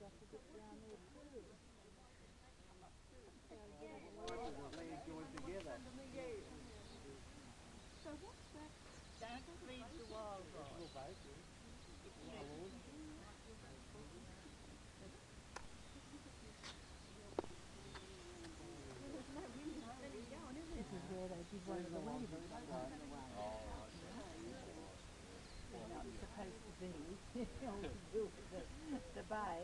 Don't leave the wildlife. This is where they did one of the weddings, I think. They're not supposed to be on the bay.